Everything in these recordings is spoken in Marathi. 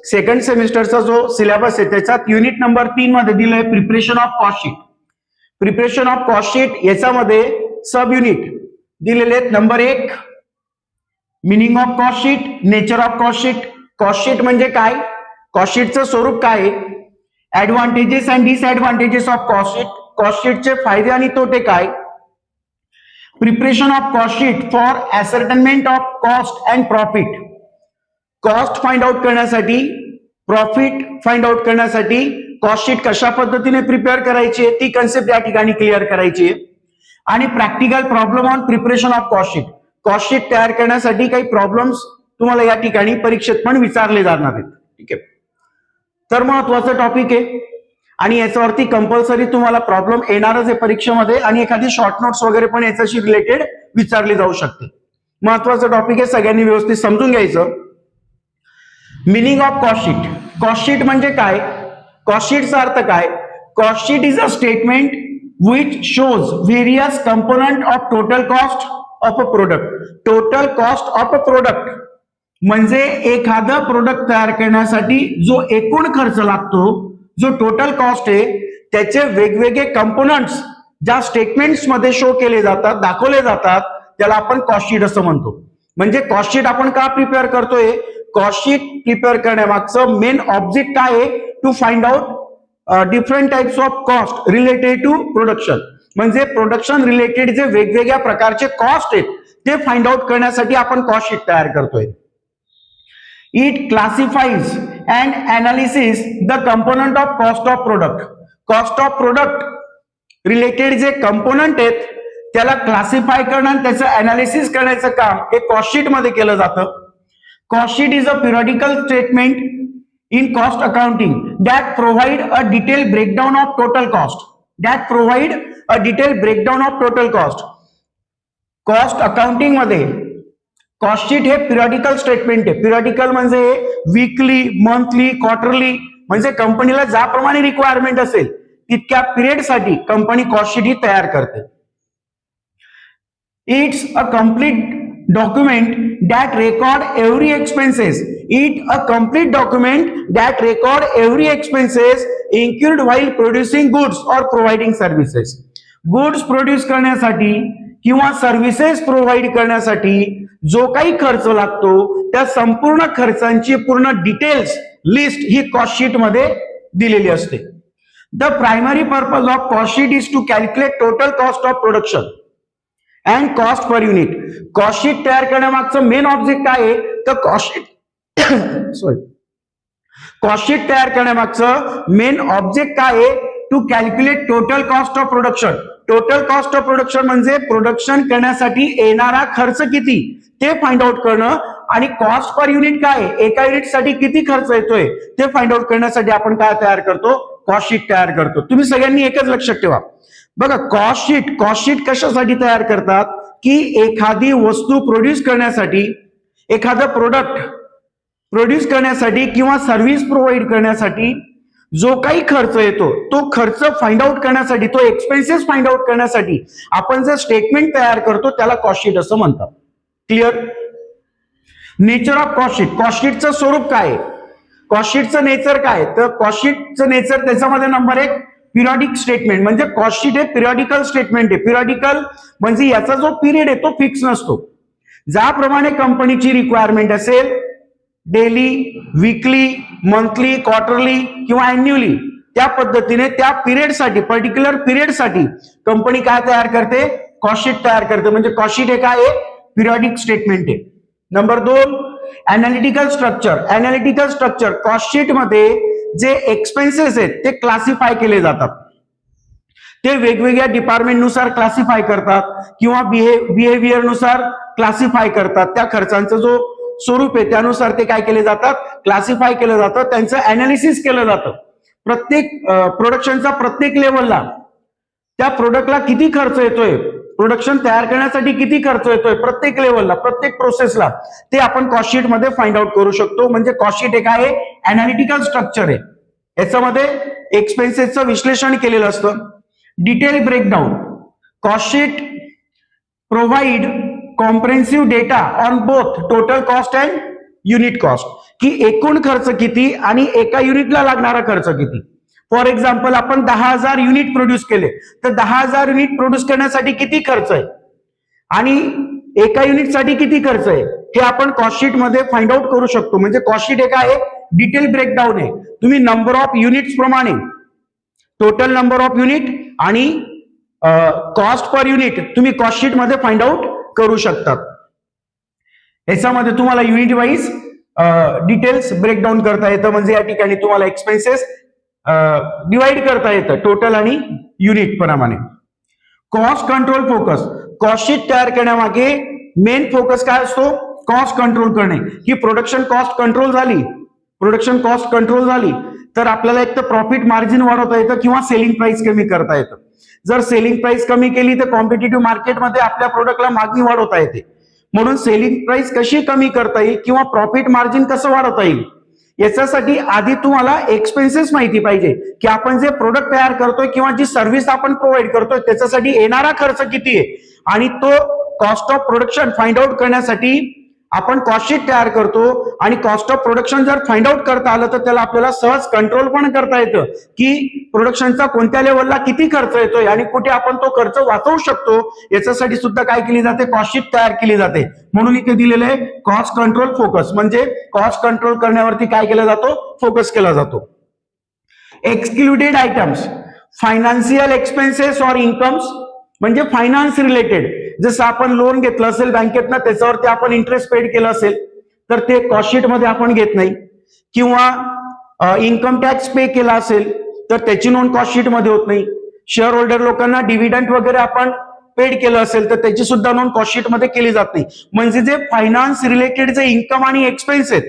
सेकंड सेमिस्टरचा जो सिलेबस आहे त्याच्यात युनिट नंबर 3 मध्ये दिलंय preparation of cost sheet. Preparation of cost sheet याच्यामध्ये सब युनिट दिलेले आहेत. Number 1 meaning of cost sheet, nature of cost sheet. Cost sheet म्हणजे काय, कॉस्ट शीटचं स्वरूप काय आहे, advantages and disadvantages of cost sheet, cost शीटचे फायदे आणि तोटे काय, preparation of cost sheet for ascertainment of cost and profit. Cost find out करण्यासाठी, प्रॉफिट फाइंड आउट करण्यासाठी कॉस्ट शीट कशा पद्धतीने प्रिपेअर करायची ती कन्सेप्ट या ठिकाणी क्लिअर करायची आहे. आणि practical problem on preparation of cost sheet. Cost sheet तयार करण्यासाठी काही प्रॉब्लेम्स तुम्हाला या ठिकाणी परीक्षेत पण विचारले जाणार आहेत. ठीक आहे, तर महत्वाचं टॉपिक आहे आणि याच्यावरती कंपल्सरी तुम्हाला प्रॉब्लेम येणारच आहे परीक्षेमध्ये आणि एखादी शॉर्ट नोट्स वगैरे पण याच्याशी रिलेटेड विचारली जाऊ शकते. महत्वाचं टॉपिक आहे, सगळ्यांनी व्यवस्थित समजून घ्यायचं. Meaning of cost sheet. Cost sheet म्हणजे काय, कॉस्ट शीटचा अर्थ काय, cost sheet is a statement which shows various component of total cost of a product. Total cost of a product म्हणजे एखादं प्रोडक्ट तयार करण्यासाठी जो एकूण खर्च लागतो, जो टोटल कॉस्ट आहे त्याचे वेगवेगळे कंपोनंट्स ज्या स्टेटमेंट्स मध्ये शो केले जातात, दाखवले जातात, त्याला आपण कॉस्ट शीट असं म्हणतो. म्हणजे कॉस्ट शीट आपण का प्रिपेअर करतोय, कॉस्ट शीट प्रिपेअर करण्यामागचं मेन ऑब्जेक्ट काय आहे, to find out different types of cost related to production. म्हणजे प्रोडक्शन रिलेटेड जे वेगवेगळ्या प्रकारचे कॉस्ट आहेत ते फाइंड आउट करण्यासाठी आपण कॉस्ट शीट तयार करतोय. It classifies and analysis the component of cost of product. Cost of product related जे कंपोनंट आहेत त्याला क्लासिफाय करणं आणि त्याचं अनालिसिस करण्याचं काम हे कॉस्ट शीट मध्ये केलं जातं. Cost sheet is a periodical statement in cost accounting that provide a detailed breakdown of total cost. That provide a detailed breakdown of total cost. Cost accounting मध्ये कॉस्ट शीट हे पिरियडिकल स्टेटमेंट आहे. पिरियडिकल म्हणजे वीकली, मंथली, क्वार्टरली, म्हणजे कंपनीला ज्याप्रमाणे रिक्वायरमेंट असेल तितक्या पिरियड साठी कंपनी कॉस्ट शीट ही तयार करते. It's a complete document that record every expenses. It a complete document that record every expenses incurred while producing goods or providing services. Goods produce करण्यासाठी किंवा सर्व्हिसेस प्रोव्हाइड करण्यासाठी जो काही खर्च लागतो त्या संपूर्ण खर्चांची पूर्ण डिटेल्स लिस्ट ही कॉस्ट शीट मध्ये दिलेली असते. The primary purpose of cost sheet is to calculate total cost of production and cost per unit. Cost sheet तयार करण्यामागचं मेन ऑब्जेक्ट काय आहे, तर कॉस्ट शीट तयार करण्यामागचं मेन ऑब्जेक्ट काय आहे, to calculate total cost of production. Total cost of production म्हणजे प्रोडक्शन करण्यासाठी येणारा खर्च किती ते फाइंड आउट करणं आणि कॉस्ट पर युनिट काय आहे, एका युनिटसाठी किती खर्च येतोय ते फाइंड आउट करण्यासाठी आपण काय तयार करतो, कॉस्ट शीट तयार करतो. तुम्ही सगळ्यांनी एकच लक्षात ठेवा बघा, कॉस्ट शीट कशासाठी तयार करतात की एखादी वस्तू प्रोड्यूस करण्यासाठी, एखादं प्रोडक्ट प्रोड्यूस करण्यासाठी किंवा सर्व्हिस प्रोव्हाइड करण्यासाठी जो काही खर्च येतो तो खर्च फाइंड आउट करण्यासाठी, तो एक्सपेन्सेस फाइंड आउट करण्यासाठी आपण जे स्टेटमेंट तयार करतो त्याला कॉस्ट शीट असं म्हणतात. Clear. Nature of cost sheet. Cost शीटचं स्वरूप काय, कॉस्ट शीटचं नेचर काय, तर कॉस्ट शीटचं नेचर त्याच्यामध्ये नंबर 1 पिरियडिक स्टेटमेंट. म्हणजे कॉस्ट शीट हे पिरियडिकल स्टेटमेंट आहे. पिरियडिकल म्हणजे याचा जो पिरियड आहे तो फिक्स नसतो. ज्याप्रमाणे कंपनीची रिक्वायरमेंट असेल, डेली, वीकली, मंथली, क्वार्टरली किंवा अॅन्युअली, त्या पद्धतीने त्या पिरियडसाठी, पर्टिक्युलर पिरियडसाठी कंपनी काय तयार करते, कॉस्ट शीट तयार करते. म्हणजे कॉस्ट शीट हे काय आहे, पिरियडिक स्टेटमेंट आहे. Number 2 analytical structure. Analytical structure cost sheet मध्ये जे एक्सपेन्सेस आहेत ते क्लासिफाय केले जातात. ते वेगवेगळ्या डिपार्टमेंट नुसार क्लासिफाय करतात किंवा बिहेवियर नुसार क्लासिफाय करतात. त्या खर्चांचा जो स्वरूप आहे त्यानुसार ते काय केले जातात, क्लासिफाय केलं जातं, त्यांचं अनालिसिस केलं जातं. प्रत्येक प्रोडक्शनचा प्रत्येक लेवलला त्या प्रोडक्टला किती खर्च येतोय, प्रोडक्शन तयार करण्यासाठी किती खर्च येतोय, प्रत्येक लेवलला, प्रत्येक प्रोसेसला ते आपण कॉस्ट शीट मध्ये फाइंड आउट करू शकतो. म्हणजे कॉस्ट शीट एक आहे अनालिटिकल स्ट्रक्चर आहे. याच्यामध्ये एक्सपेन्सेसचं विश्लेषण केलेलं असतं. Detail breakdown. Cost sheet provide comprehensive data on both total cost and unit cost. की एकूण खर्च किती आणि एका युनिटला लागणारा खर्च किती. फॉर एक्झाम्पल आपण 10,000 युनिट प्रोड्यूस केले तर 10,000 युनिट प्रोड्यूस करण्यासाठी किती खर्च आहे आणि एका युनिटसाठी किती खर्च आहे हे आपण कॉस्टशीट मध्ये फाइंड आउट करू शकतो. म्हणजे कॉस्टशीट एक आहे डिटेल ब्रेकडाऊन आहे. तुम्ही नंबर ऑफ युनिट्स प्रमाणे टोटल नंबर ऑफ युनिट आणि कॉस्ट पर युनिट तुम्ही कॉस्टशीट मध्ये फाइंड आउट करू शकतात. याच्यामध्ये तुम्हाला युनिट वाईज डिटेल्स ब्रेकडाऊन करता येतं. म्हणजे या ठिकाणी तुम्हाला एक्सपेन्सेस डिवाइड करता येतं टोटल आणि युनिट प्रमाणे. कॉस्ट कंट्रोल फोकस, कॉस्टशीट तयार करण्यामागे मेन फोकस काय असतो? कॉस्ट कंट्रोल करणे. की प्रोडक्शन कॉस्ट कंट्रोल झाली, प्रोडक्शन कॉस्ट कंट्रोल झाली तर आपल्याला एक तर प्रॉफिट मार्जिन वाढवता येतं किंवा सेलिंग प्राइस कमी करता येतं. जर सेलिंग प्राइस कमी केली तर कॉम्पिटिटिव्ह मार्केटमध्ये आपल्या प्रोडक्टला मागणी वाढवता येते. म्हणून सेलिंग प्राइस कशी कमी करता येईल किंवा प्रॉफिट मार्जिन कसं वाढवता येईल याच्यासाठी आधी तुम्हाला एक्सपेन्सेस माहिती पाहिजे की आपण जे प्रोडक्ट तयार करतोय किंवा जी सर्व्हिस आपण प्रोव्हाइड करतोय त्याच्यासाठी येणारा खर्च किती आहे आणि तो cost of production find out करण्यासाठी आपण कॉस्टशीट तयार करतो. आणि कॉस्ट ऑफ प्रोडक्शन जर फाइंड आउट करता आलं तर त्याला आपल्याला सहज कंट्रोल पण करता येतं की प्रोडक्शनचा कोणत्या लेवलला किती खर्च येतोय आणि कुठे आपण तो खर्च वाचवू शकतो. याच्यासाठी सुद्धा काय केली जाते? कॉस्टशीट तयार केली जाते. म्हणून इथे दिलेलं आहे कॉस्ट कंट्रोल फोकस. म्हणजे कॉस्ट कंट्रोल करण्यावरती काय केला जातो? फोकस केला जातो. एक्सक्लुडेड आयटम्स, फायनान्शियल एक्सपेन्सेस और इन्कम्स म्हणजे फायनान्स रिलेटेड. जसं आपण लोन घेतलं असेल बँकेतनं त्याच्यावरती आपण इंटरेस्ट पेड केलं असेल तर ते कॉस्टशीट मध्ये आपण घेत नाही. किंवा इन्कम टॅक्स पे केला असेल तर त्याची नोंद कॉस्टशीट मध्ये होत नाही. शेअर होल्डर लोकांना डिव्हिडंड वगैरे आपण पेड केलं असेल तर त्याची सुद्धा नोंद कॉस्टशीट मध्ये केली जात नाही. म्हणजे जे फायनान्स रिलेटेड जे इन्कम आणि एक्सपेन्स आहेत,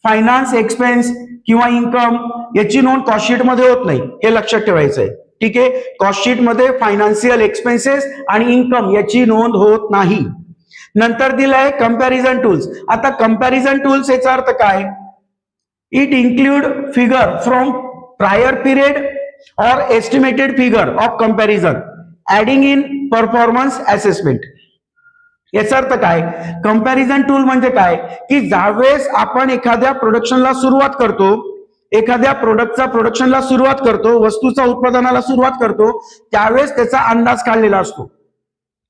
फायनान्स एक्सपेन्स किंवा इन्कम याची नोंद कॉस्टशीट मध्ये होत नाही. हे लक्षात ठेवायचं आहे. ठीक आहे. कॉस्टशीट मध्ये फायनान्शियल एक्सपेन्सेस आणि इन्कम याची नोंद होत नाही. नंतर दिलंय कंपॅरिझन टूल्स. आता कंपॅरिझन टूल्स याचा अर्थ काय? It include figure from prior period और estimated figure of comparison adding in performance assessment. याचा अर्थ काय? कंपॅरिझन टूल म्हणजे काय की ज्यावेळेस आपण एखाद्या प्रोडक्शनला सुरुवात करतो, एखाद्या प्रोडक्टचा प्रोडक्शनला सुरुवात करतो, वस्तूचा उत्पादनाला सुरुवात करतो त्यावेळेस त्याचा अंदाज काढलेला असतो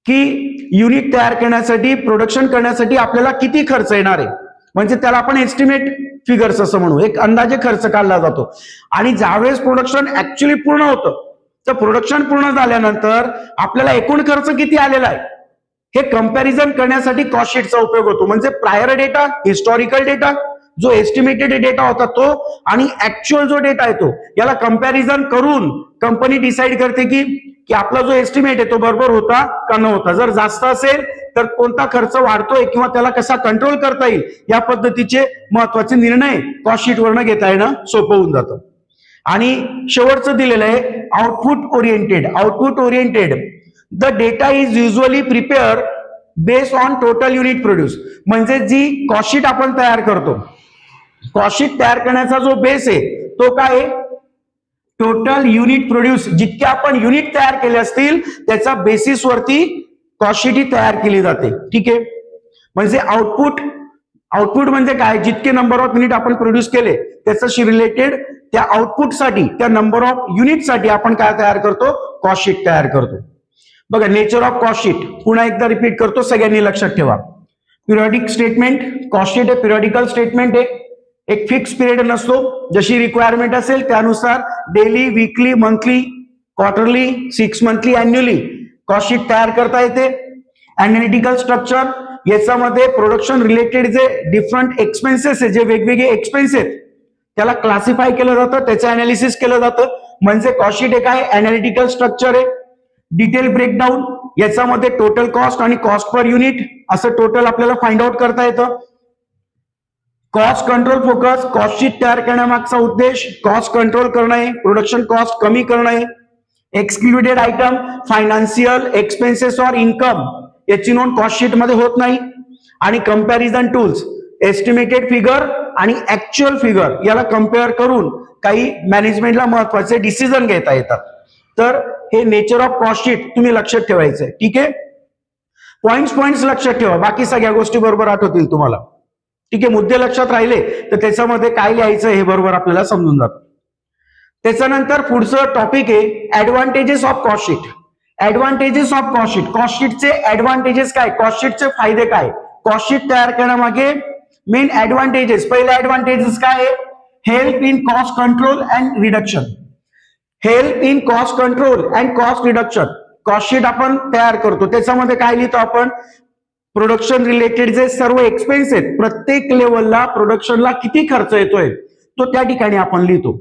की युनिट तयार करण्यासाठी प्रोडक्शन करण्यासाठी आपल्याला किती खर्च येणार आहे. म्हणजे त्याला आपण एस्टिमेट फिगर्स असं म्हणू, एक अंदाजे खर्च काढला जातो. आणि ज्यावेळेस प्रोडक्शन ऍक्च्युली पूर्ण होतं तर प्रोडक्शन पूर्ण झाल्यानंतर आपल्याला एकूण खर्च किती आलेला आहे हे कंपॅरिझन करण्यासाठी कॉस्टशीटचा उपयोग होतो. म्हणजे प्रायर डेटा, हिस्टॉरिकल डेटा, जो एस्टिमेटेड डेटा होता तो आणि ऍक्च्युअल जो डेटा आहे तो याला कंपॅरिझन करून कंपनी डिसाइड करते की आपला जो एस्टिमेट आहे तो बरोबर होता का न होता. जर जास्त असेल तर कोणता खर्च वाढतोय किंवा त्याला कसा कंट्रोल करता येईल या पद्धतीचे महत्वाचे निर्णय कॉस्टशीट वरनं घेता येणं सोपं होऊन जातं. आणि शेवटचं दिलेलं आहे output oriented. Output oriented, the data is usually prepare based on total unit produce. म्हणजे जी कॉस्टशीट आपण तयार करतो, कॉस्टशीट तयार करण्याचा जो बेस आहे तो काय आहे? Total unit produce. जितके आपण युनिट तयार केले असतील त्याच्या बेसिस वरती कॉस्टशीट तयार केली जाते. ठीक आहे. म्हणजे आउटपुट म्हणजे काय? जितके नंबर ऑफ युनिट आपण प्रोड्यूस केले त्याच्याशी रिलेटेड त्या आउटपुटसाठी, त्या नंबर ऑफ युनिटसाठी आपण काय तयार करतो? कॉस्टशीट तयार करतो. बघा, नेचर ऑफ कॉस्टशीट पुन्हा एकदा रिपीट करतो, सगळ्यांनी लक्षात ठेवा. पिरियडिक स्टेटमेंट, कॉस्टशीट आहे पिरियडिकल स्टेटमेंट आहे. एक फिक्स पिरियड नसतो, जशी रिक्वायरमेंट असेल त्यानुसार daily, weekly, monthly, quarterly, 6 monthly, annually cost sheet तयार करता येते. अॅनालिटिकल स्ट्रक्चर, याच्यामध्ये प्रोडक्शन रिलेटेड जे डिफरंट एक्सपेन्सेस आहे, जे वेगवेगळे एक्सपेन्स आहेत त्याला क्लासिफाय केलं जातं, त्याचं अनालिसिस केलं जातं. म्हणजे कॉस्टशीट एक आहे अॅनालिटिकल स्ट्रक्चर आहे. डिटेल ब्रेकडाऊन, याच्यामध्ये टोटल कॉस्ट आणि कॉस्ट पर युनिट असं टोटल आपल्याला फाइंड आउट करता येतं. कॉस्ट कंट्रोल फोकस, कॉस्टशीट तयार करण्यामागचा उद्देश कॉस्ट कंट्रोल करणे, प्रोडक्शन कॉस्ट कमी करणे. एक्सक्लुडेड आयटम, फायनान्शियल एक्सपेन्सेस और इन्कम याची नोंद कॉस्टशीट मध्ये होत नाही. आणि कंपॅरिझन टूल्स, एस्टिमेटेड फिगर आणि ऍक्च्युअल फिगर याला कम्पेअर करून काही मॅनेजमेंटला महत्वाचे डिसिजन घेता येतात. तर हे नेचर ऑफ कॉस्टशीट तुम्ही लक्षात ठेवायचंय. ठीक आहे. पॉइंट्स लक्षात ठेवा, बाकी सगळ्या गोष्टी बरोबर आठवतील तुम्हाला. ठीक आहे, मुद्दे लक्षात राहिले तर त्याच्यामध्ये काय लिहायचं हे बरोबर आपल्याला समजून जातं. त्याच्यानंतर पुढचं टॉपिक आहे advantages of cost sheet. Advantages of cost sheet. कॉस्टशीटचे ऍडव्हान्टेजेस काय, कॉस्टशीटचे फायदे काय, कॉस्टशीट तयार करण्यामागे मेन ऍडव्हान्टेजेस. पहिला ऍडव्हान्टेजेस काय आहे, help in cost control and reduction. Help in cost control and cost reduction. Cost sheet आपण तयार करतो त्याच्यामध्ये काय लिहितो आपण, प्रोडक्शन रिलेटेड जे सर्व एक्सपेन्स आहेत, प्रत्येक लेवलला प्रोडक्शनला किती खर्च येतोय तो त्या ठिकाणी आपण लिहितो.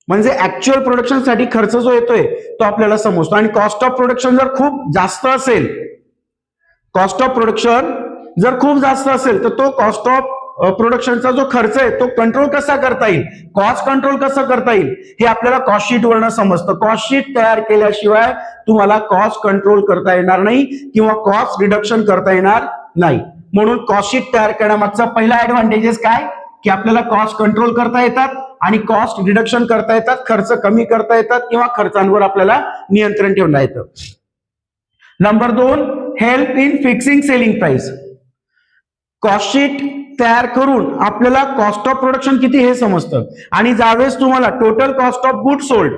म्हणजे ऍक्च्युअल प्रोडक्शन साठी खर्च जो येतोय तो आपल्याला समजतो. आणि कॉस्ट ऑफ प्रोडक्शन जर खूप जास्त असेल, कॉस्ट ऑफ प्रोडक्शन जर खूप जास्त असेल तर तो कॉस्ट ऑफ प्रोडक्शनचा जो खर्च आहे तो कंट्रोल कसा करता येईल, कॉस्ट कंट्रोल कसं करता येईल हे आपल्याला कॉस्टशीट वरनं समजतं. कॉस्टशीट तयार केल्याशिवाय तुम्हाला कॉस्ट कंट्रोल करता येणार नाही किंवा कॉस्ट रिडक्शन करता येणार नाही. म्हणून कॉस्टशीट तयार करण्यामागचा पहिला ऍडव्हान्टेजेस काय की आपल्याला कॉस्ट कंट्रोल करता येतात आणि कॉस्ट रिडक्शन करता येतात, खर्च कमी करता येतात किंवा खर्चांवर आपल्याला नियंत्रण ठेवता येतं. Number 2, help in fixing selling price. Cost sheet तयार करून आपल्याला कॉस्ट ऑफ प्रोडक्शन किती हे समजतं आणि ज्यावेळेस तुम्हाला total cost of good sold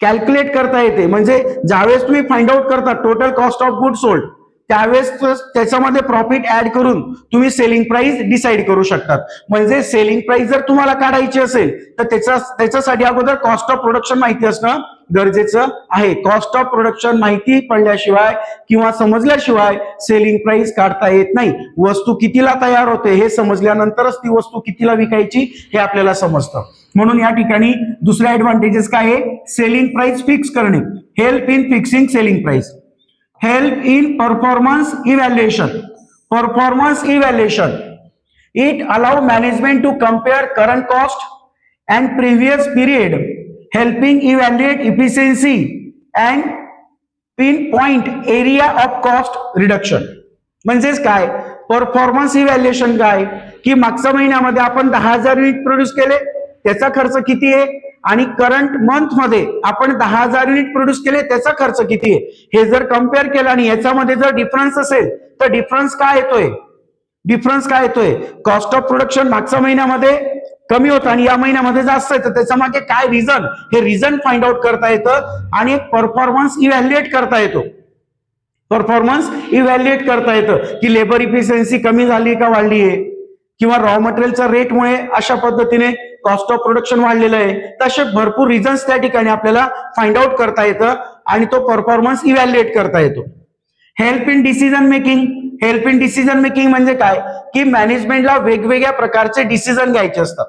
calculate करता येते, म्हणजे ज्यावेळेस तुम्ही फाइंड आउट करता total cost of good sold त्यावेळेस त्याच्यामध्ये प्रॉफिट ऍड करून तुम्ही सेलिंग प्राइस डिसाइड करू शकतात. म्हणजे सेलिंग प्राइस जर तुम्हाला काढायची असेल तर त्याच्यासाठी अगोदर कॉस्ट ऑफ प्रोडक्शन माहिती असणं गरजेचं आहे. कॉस्ट ऑफ प्रोडक्शन माहिती पडल्याशिवाय किंवा समजल्याशिवाय सेलिंग प्राइस काढता येत नाही. वस्तू कितीला तयार होते हे समजल्यानंतरच ती वस्तू कितीला विकायची हे आपल्याला समजतं. म्हणून या ठिकाणी दुसरा ऍडव्हान्टेजेस काय आहे, सेलिंग प्राइस फिक्स करणे. Help in fixing selling price. Help in performance evaluation. Performance evaluation. It allow management to compare current cost and previous period, helping evaluate efficiency and pinpoint area of cost reduction. म्हणजेच काय, परफॉर्मन्स इव्हॅल्युएशन काय की मागच्या महिन्यामध्ये आपण 10,000 युनिट प्रोड्यूस केले, त्याचा खर्च किती आहे आणि करंट मंथ मध्ये आपण 10,000 युनिट प्रोड्यूस केले त्याचा खर्च किती आहे हे जर कम्पेअर केलं आणि याच्यामध्ये जर डिफरन्स असेल तर डिफरन्स काय येतोय, डिफरन्स काय येतोय, कॉस्ट ऑफ प्रोडक्शन मागच्या महिन्यामध्ये कमी होतं आणि या महिन्यामध्ये जास्त आहे तर त्याच्या मागे काय रिझन, हे रिझन फाइंड आउट करता येतं आणि एक परफॉर्मन्स इव्हॅल्युएट करता येतो. परफॉर्मन्स इव्हॅल्युएट करता येतं की लेबर इफिशियन्सी कमी झाली का वाढली आहे किंवा रॉ मटेरियलच्या रेटमुळे अशा पद्धतीने कॉस्ट ऑफ प्रोडक्शन वाढलेलं आहे. तसे भरपूर रिझन्स त्या ठिकाणी आपल्याला फाइंड आउट करता येतं आणि तो परफॉर्मन्स इव्हॅल्युएट करता येतो. Help in decision making. Help in decision making म्हणजे काय की मॅनेजमेंटला वेगवेगळ्या प्रकारचे डिसिजन घ्यायचे असतात.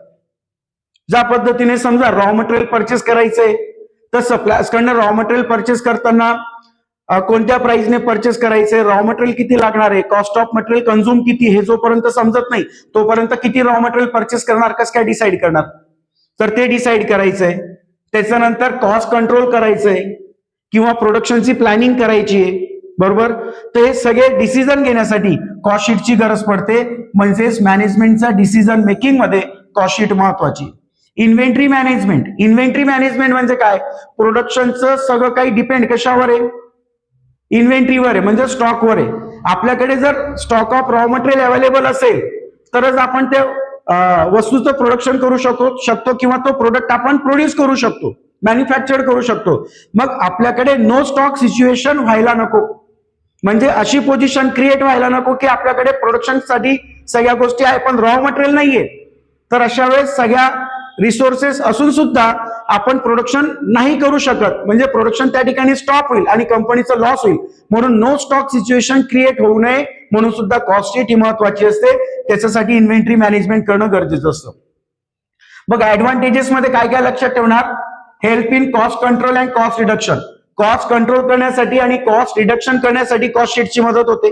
ज्या पद्धतीने समजा रॉ मटेरियल परचेस करायचंय तर सप्लायर्स कडनं रॉ मटेरियल परचेस करताना कोणत्या प्राइसने परचेस करायचे, रॉ मटेरियल किती लागणार आहे, कॉस्ट ऑफ मटेरियल कंझ्युम किती हे जोपर्यंत समजत नाही तोपर्यंत किती रॉ मटेरियल परचेस करणार, कसं काय डिसाईड करणार, तर ते डिसाईड करायचंय. त्याच्यानंतर कॉस्ट कंट्रोल करायचंय किंवा प्रोडक्शनची प्लॅनिंग करायची आहे, बरोबर. तर हे सगळे डिसिजन घेण्यासाठी कॉस्टशीटची गरज पडते. म्हणजेच मॅनेजमेंटचा डिसिजन मेकिंग मध्ये कॉस्टशीट महत्वाची. Inventory management. इन्व्हेंटरी मॅनेजमेंट म्हणजे काय, प्रोडक्शनचं सगळं काही डिपेंड कशावर आहे, इन्व्हेंटरीवर आहे, म्हणजे स्टॉकवर आहे. आपल्याकडे जर stock of raw material available असेल तरच आपण त्या वस्तूचं प्रोडक्शन करू शकतो किंवा तो प्रोडक्ट आपण प्रोड्यूस करू शकतो, मॅन्युफॅक्चर करू शकतो. मग आपल्याकडे नो स्टॉक सिच्युएशन व्हायला नको, म्हणजे अशी पोझिशन क्रिएट व्हायला नको की आपल्याकडे प्रोडक्शनसाठी सगळ्या गोष्टी आहे पण रॉ मटेरियल नाहीये. तर अशा वेळेस सगळ्या रिसोर्सेस असून सुद्धा आपण प्रोडक्शन नाही करू शकत, म्हणजे प्रोडक्शन त्या ठिकाणी स्टॉप होईल आणि कंपनीचं लॉस होईल. म्हणून नो स्टॉक सिच्युएशन क्रिएट होऊ नये म्हणून सुद्धा कॉस्टशीट ही महत्वाची असते. त्याच्यासाठी इन्व्हेंटरी मॅनेजमेंट करणं गरजेचं असतं. मग ऍडव्हान्टेजेस मध्ये काय काय लक्षात ठेवणार, help in cost control and cost reduction. Cost control करण्यासाठी आणि कॉस्ट रिडक्शन करण्यासाठी कॉस्टशीटची मदत होते.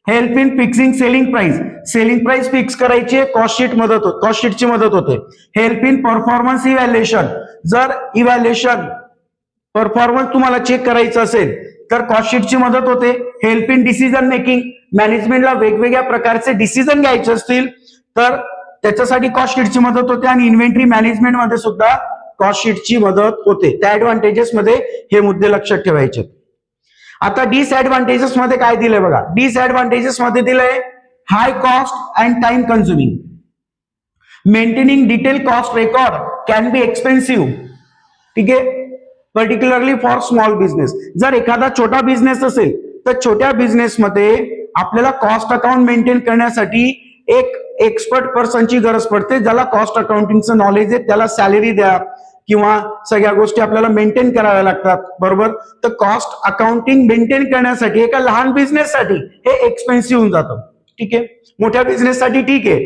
Help in fixing selling price. Selling price fix करायची कॉस्टशीटची मदत होते. Help in performance evaluation. जर इव्हॅल्युएशन परफॉर्मन्स तुम्हाला चेक करायचं असेल तर कॉस्टशीटची मदत होते. Help in decision making. मॅनेजमेंटला वेगवेगळ्या प्रकारचे डिसिजन घ्यायचे असतील तर त्याच्यासाठी कॉस्टशीटची मदत होते आणि इन्व्हेंटरी मॅनेजमेंट मध्ये सुद्धा कॉस्टशीटची मदत होते. त्या ऍडव्हान्टेजेस मध्ये हे मुद्दे लक्षात ठेवायचे. आता डिसएडव्हान्टेजेस मध्ये काय दिलंय बघा. डिसएडव्हान्टेजेस मध्ये दिलंय high cost and time consuming. Maintaining detail cost record can be expensive. ठीक आहे, पर्टिक्युलरली फॉर स्मॉल बिझनेस. जर एखादा छोटा बिझनेस असेल तर छोट्या बिझनेसमध्ये आपल्याला कॉस्ट अकाउंट मेंटेन करण्यासाठी एक एक्सपर्ट पर्सनची गरज पडते, ज्याला कॉस्ट अकाउंटिंगचं नॉलेज आहे. त्याला सॅलरी द्या किंवा सगळ्या गोष्टी आपल्याला मेंटेन कराव्या लागतात, बरोबर. तर कॉस्ट अकाउंटिंग मेंटेन करण्यासाठी एका लहान बिझनेससाठी हे एक्सपेन्सिव्ह होऊन जातं. ठीक आहे, मोठ्या बिझनेससाठी ठीक आहे,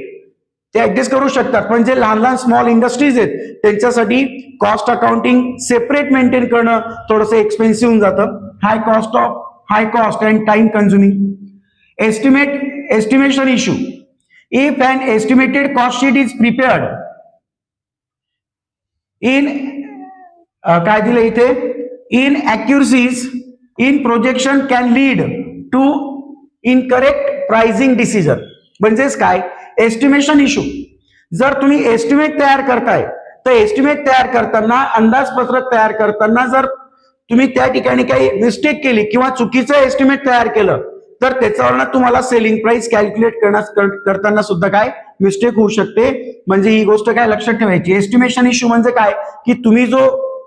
ते ऍडजस्ट करू शकतात, पण जे लहान लहान स्मॉल इंडस्ट्रीज आहेत त्यांच्यासाठी कॉस्ट अकाउंटिंग सेपरेट मेंटेन करणं थोडंसं एक्सपेन्सिव्ह होऊन जातं. High cost and time consuming. Estimation issue. If an estimated cost sheet is prepared in काय दिलं इथे, inaccuracies in projection can lead to incorrect pricing decision. म्हणजेच काय, एस्टिमेशन इश्यू. जर तुम्ही एस्टिमेट तयार करताय तर एस्टिमेट तयार करताना, अंदाजपत्रक तयार करताना जर तुम्ही त्या ठिकाणी काही मिस्टेक केली किंवा चुकीचं एस्टिमेट तयार केलं तर त्याच्यावरनं तुम्हाला सेलिंग प्राइस कॅल्क्युलेट करताना सुद्धा काय मिस्टेक होऊ शकते. म्हणजे ही गोष्ट काय लक्षात ठेवायची. एस्टिमेशन इश्यू म्हणजे काय की तुम्ही जो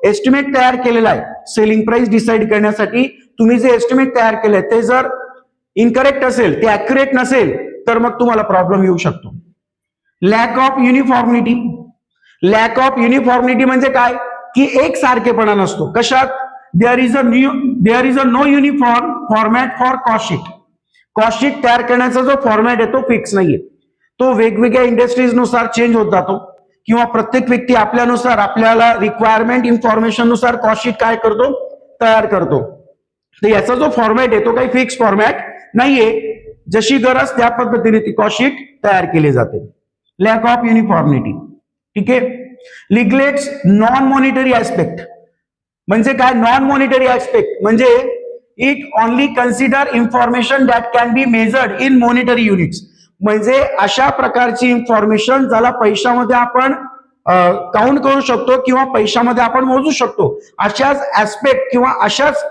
एस्टिमेट तयार केलेला आहे सेलिंग प्राइस डिसाइड करण्यासाठी, तुम्ही जे एस्टिमेट तयार केलंय ते जर इनकरेक्ट असेल, ते अॅक्युरेट नसेल तर मग तुम्हाला प्रॉब्लेम येऊ शकतो. Lack of uniformity. Lack of uniformity म्हणजे काय की एक सारखेपणा नसतो. कशात, there is a no uniform format for cost sheet. Cost sheet तयार करण्याचा जो फॉर्मॅट आहे तो फिक्स नाहीये, तो वेगवेगळ्या इंडस्ट्रीजनुसार चेंज होत जातो किंवा प्रत्येक व्यक्ती आपल्यानुसार, आपल्याला रिक्वायरमेंट इन्फॉर्मेशन नुसार कॉस्ट शीट काय करतो, तयार करतो. तर याचा जो फॉर्मॅट आहे तो काही फिक्स फॉर्मॅट नाहीये, जशी गरज त्या पद्धतीने ती कॉस्ट शीट तयार केली जाते. Lakh of uniformity. ठीक आहे. Neglects non monetary aspect. म्हणजे काय, नॉन मॉनिटरी ऍस्पेक्ट म्हणजे it only consider information that can be measured in monetary units. म्हणजे अशा प्रकारची इन्फॉर्मेशन ज्याला पैशामध्ये आपण काउंट करू शकतो किंवा पैशामध्ये आपण मोजू शकतो, अशाच ऍस्पेक्ट किंवा अशाच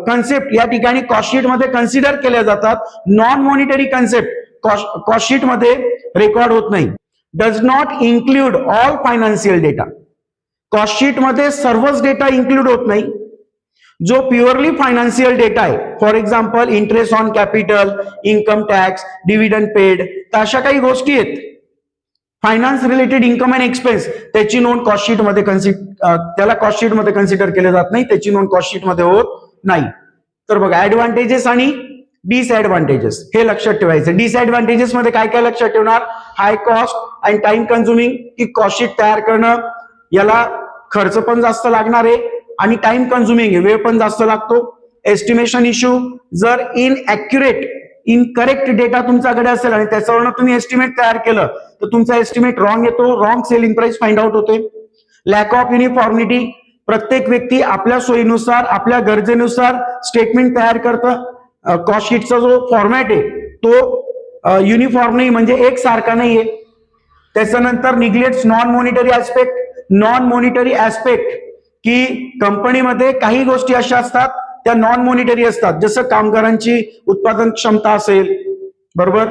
कन्सेप्ट या ठिकाणी कॉस्ट शीट मध्ये कन्सिडर केल्या जातात. Non monetary concept cost sheet मध्ये रेकॉर्ड होत नाही. Does not include all financial data. Cost sheet मध्ये सर्वच डेटा इन्क्लूड होत नाही. जो प्युअरली फायनान्शियल डेटा आहे, for example interest on capital, income tax, dividend paid, तर अशा काही गोष्टी आहेत finance related income and expense, त्याची नोंद कॉस्ट शीट मध्ये त्याला कॉस्ट शीट मध्ये कन्सिडर केले जात नाही, त्याची नोंद कॉस्ट शीट मध्ये होत नाही. तर बघा, ऍडव्हान्टेजेस आणि डिसएडव्हान्टेजेस हे लक्षात ठेवायचं. डिसएडव्हान्टेजेस मध्ये काय काय लक्षात ठेवणार, हाय कॉस्ट अँड टाइम कन्झ्युमिंग, की कॉस्ट शीट तयार करणं याला खर्च पण जास्त लागणार आहे आणि टाइम कन्झ्युमिंग वेळ पण जास्त लागतो. एस्टिमेशन इश्यू, जर इनकरेक्ट डेटा तुमच्याकडे असेल आणि त्याच्यावरनं तुम्ही एस्टिमेट तयार केलं तर तुमचा एस्टिमेट रॉंग येतो, wrong selling price find out होते. लॅक ऑफ युनिफॉर्मिटी, प्रत्येक व्यक्ती आपल्या सोयीनुसार, आपल्या गरजेनुसार स्टेटमेंट तयार करतं. कॉस्ट शीटचा जो फॉर्मॅट आहे तो युनिफॉर्म नाही, म्हणजे एक सारखा नाहीये. त्याच्यानंतर neglects non monetary aspect. Non monetary aspect की कंपनीमध्ये काही गोष्टी अशा असतात त्या नॉन मॉनिटरी असतात, जसं कामगारांची उत्पादन क्षमता असेल, बरोबर,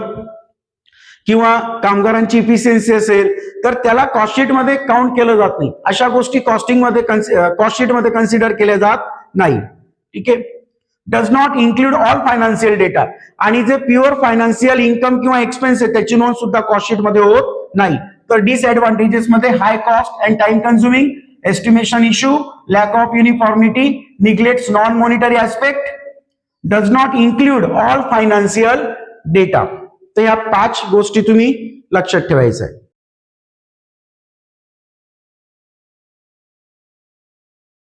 किंवा कामगारांची इफिशियन्सी असेल, तर त्याला कॉस्ट शीट मध्ये काउंट केलं जात नाही. अशा गोष्टी कॉस्ट शीट मध्ये कन्सिडर केल्या जात नाही. ठीक आहे. Does not include all financial data, आणि जे प्युअर फायनान्शियल इन्कम किंवा एक्सपेन्स आहे त्याची नोंद सुद्धा कॉस्ट शीट मध्ये होत नाही. तर डिसएडव्हान्टेजेस मध्ये high cost and time consuming, estimation issue, lack of uniformity, neglects non monetary aspect, does not include all financial data. तर या 5 गोष्टी तुम्ही लक्षात ठेवायच्या आहे.